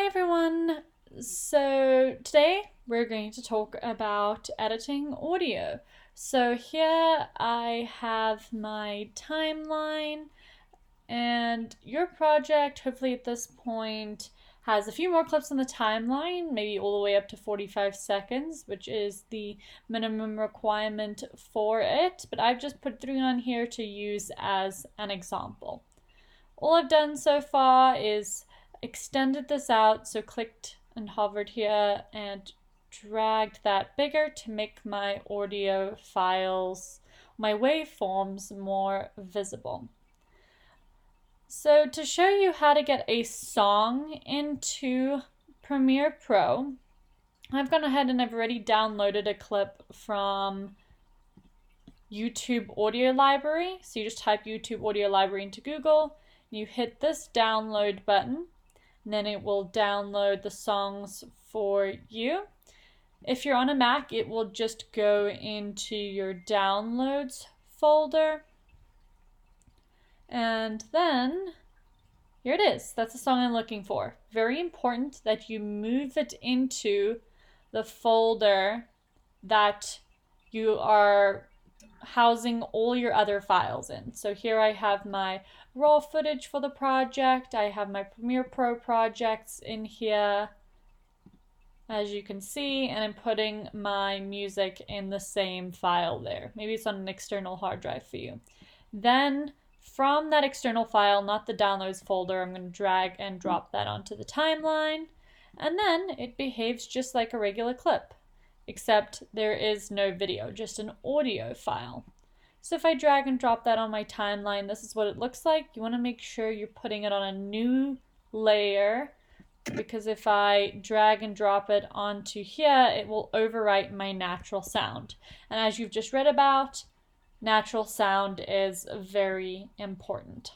everyone. So today we're going to talk about editing audio. So here I have my timeline, and your project, hopefully at this point, has a few more clips on the timeline, maybe all the way up to 45 seconds, which is the minimum requirement for it. But I've just put 3 on here to use as an example. All I've done so far is extended this out, so clicked and hovered here and dragged that bigger to make my audio files, my waveforms, more visible. So to show you how to get a song into Premiere Pro, I've gone ahead and I've already downloaded a clip from YouTube Audio Library. So you just type YouTube Audio Library into Google, you hit this download button, and then it will download the songs for you. If you're on a Mac, it will just go into your downloads folder. And then here it is. That's the song I'm looking for. Very important that you move it into the folder that you are housing all your other files in. So here I have my raw footage for the project. I have my Premiere Pro projects in here, as you can see, and I'm putting my music in the same file there. Maybe it's on an external hard drive for you. Then from that external file, not the downloads folder, I'm going to drag and drop that onto the timeline, and then it behaves just like a regular clip, except there is no video, just an audio file. So if I drag and drop that on my timeline, this is what it looks like. You want to make sure you're putting it on a new layer, because if I drag and drop it onto here, it will overwrite my natural sound. And as you've just read about, natural sound is very important.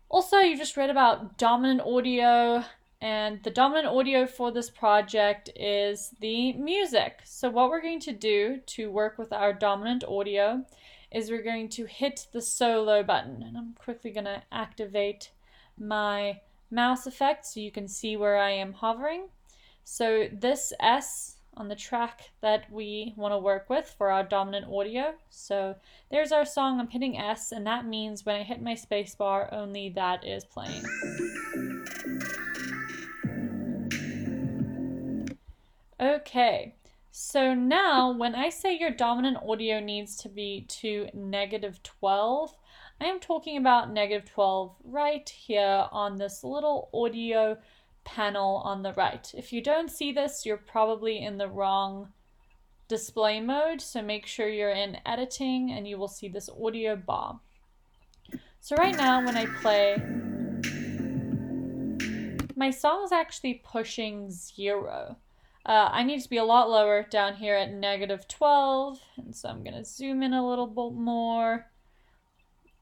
Also, you just read about dominant audio, and the dominant audio for this project is the music. So what we're going to do to work with our dominant audio is we're going to hit the solo button. And I'm quickly going to activate my mouse effect so you can see where I am hovering. So this S on the track that we want to work with for our dominant audio. So there's our song. I'm hitting S, and that means when I hit my spacebar, only that is playing. Okay, so now when I say your dominant audio needs to be to -12, I am talking about -12 right here on this little audio panel on the right. If you don't see this, you're probably in the wrong display mode, so make sure you're in editing and you will see this audio bar. So right now when I play, my song is actually pushing 0. I need to be a lot lower down here at -12, and so I'm going to zoom in a little bit more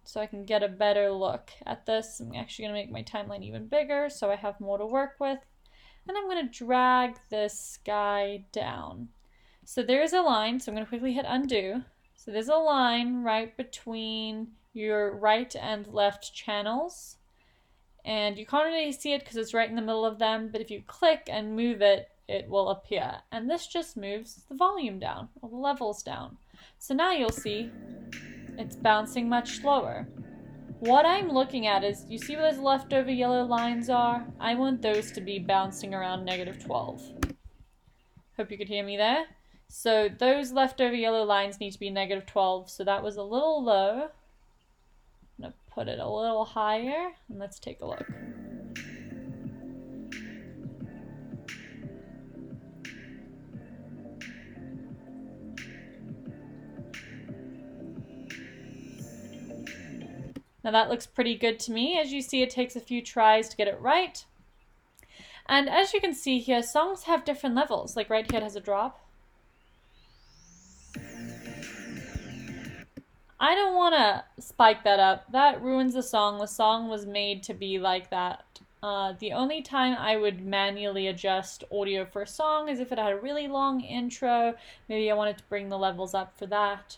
so I can get a better look at this. I'm actually going to make my timeline even bigger so I have more to work with, and I'm going to drag this guy down. So there's a line, so I'm going to quickly hit undo. So there's a line right between your right and left channels, and you can't really see it because it's right in the middle of them, but if you click and move it, it will appear. And this just moves the volume down, or the levels down. So now you'll see it's bouncing much slower. What I'm looking at is, you see where those leftover yellow lines are? I want those to be bouncing around -12. Hope you could hear me there. So those leftover yellow lines need to be -12, so that was a little low. I'm going to put it a little higher, and let's take a look. Now that looks pretty good to me. As you see, it takes a few tries to get it right. And as you can see here, songs have different levels. Like right here it has a drop. I don't want to spike that up. That ruins the song. The song was made to be like that. The only time I would manually adjust audio for a song is if it had a really long intro. Maybe I wanted to bring the levels up for that.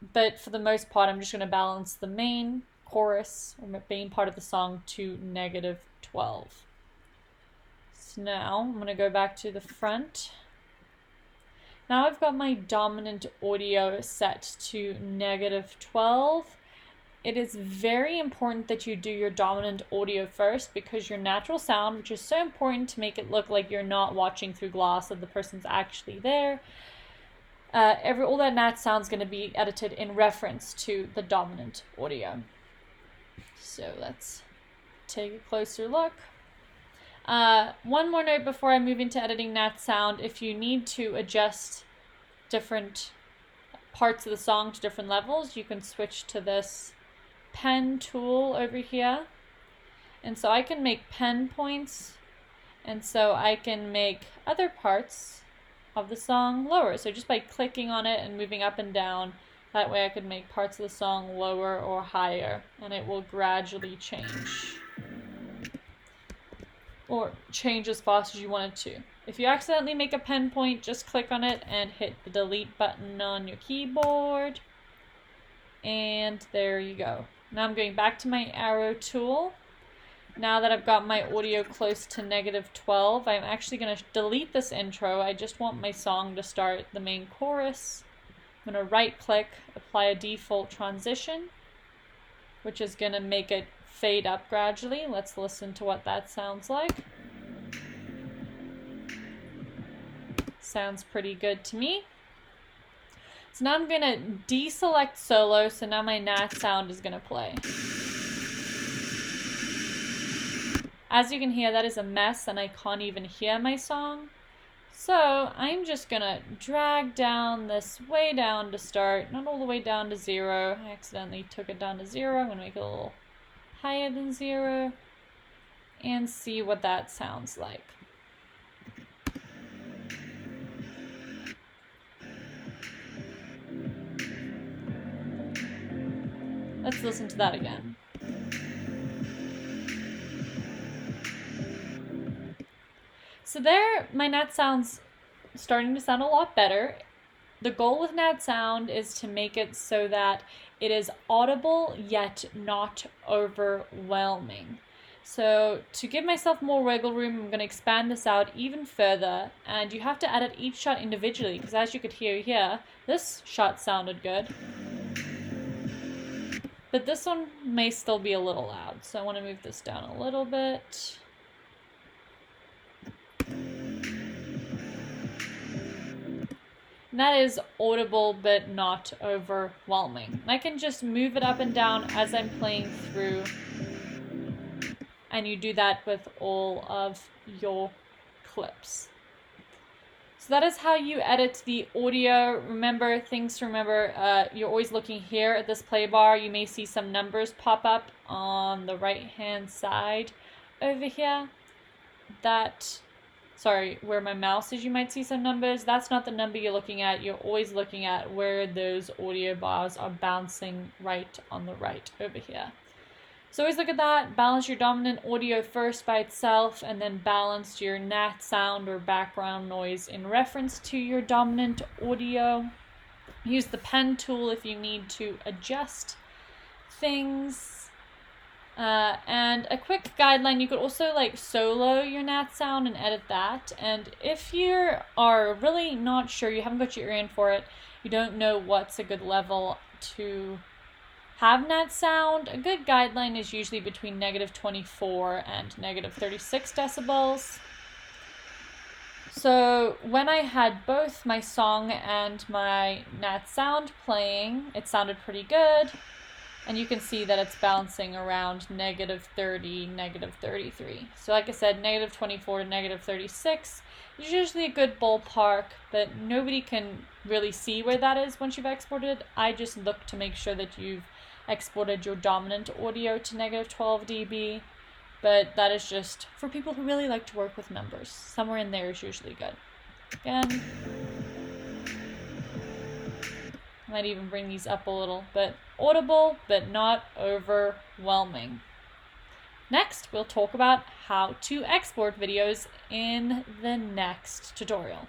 But for the most part, I'm just going to balance the main chorus or being part of the song to -12. So now I'm going to go back to the front. Now I've got my dominant audio set to -12. It is very important that you do your dominant audio first, because your natural sound, which is so important to make it look like you're not watching through glass, that the person's actually there, all that nat sound is going to be edited in reference to the dominant audio. So let's take a closer look. One more note before I move into editing nat sound: if you need to adjust different parts of the song to different levels, you can switch to this pen tool over here. And so I can make pen points, and so I can make other parts of the song lower. So just by clicking on it and moving up and down, that way I could make parts of the song lower or higher, and it will gradually change. Or change as fast as you want it to. If you accidentally make a pen point, just click on it and hit the delete button on your keyboard. And there you go. Now I'm going back to my arrow tool. Now that I've got my audio close to -12, I'm actually going to delete this intro. I just want my song to start the main chorus. I'm going to right click, apply a default transition, which is going to make it fade up gradually. Let's listen to what that sounds like. Sounds pretty good to me. So now I'm going to deselect solo, so now my nat sound is going to play. As you can hear, that is a mess and I can't even hear my song. So I'm just going to drag down this way down to start, not all the way down to 0. I accidentally took it down to 0. I'm going to make it a little higher than 0 and see what that sounds like. Let's listen to that again. So there, my nat sound's starting to sound a lot better. The goal with nat sound is to make it so that it is audible yet not overwhelming. So to give myself more wiggle room, I'm going to expand this out even further, and you have to edit each shot individually, because as you could hear here, this shot sounded good. But this one may still be a little loud, so I want to move this down a little bit. And that is audible but not overwhelming. And I can just move it up and down as I'm playing through. And you do that with all of your clips. So that is how you edit the audio. Remember, things to remember, you're always looking here at this play bar. You may see some numbers pop up on the right-hand side over here. Where my mouse is, you might see some numbers. That's not the number you're looking at. You're always looking at where those audio bars are bouncing right on the right over here. So always look at that, balance your dominant audio first by itself, and then balance your nat sound or background noise in reference to your dominant audio. Use the pen tool if you need to adjust things. And a quick guideline, you could also solo your nat sound and edit that. And if you are really not sure, you haven't got your ear in for it, you don't know what's a good level to have nat sound, a good guideline is usually between -24 and -36 decibels. So when I had both my song and my nat sound playing, it sounded pretty good. And you can see that it's bouncing around -30, -33. So like I said, -24 to -36 is usually a good ballpark, but nobody can really see where that is once you've exported. I just look to make sure that you've exported your dominant audio to -12 dB, but that is just for people who really like to work with numbers. Somewhere in there is usually good. Again, I might even bring these up a little, but audible, but not overwhelming. Next, we'll talk about how to export videos in the next tutorial.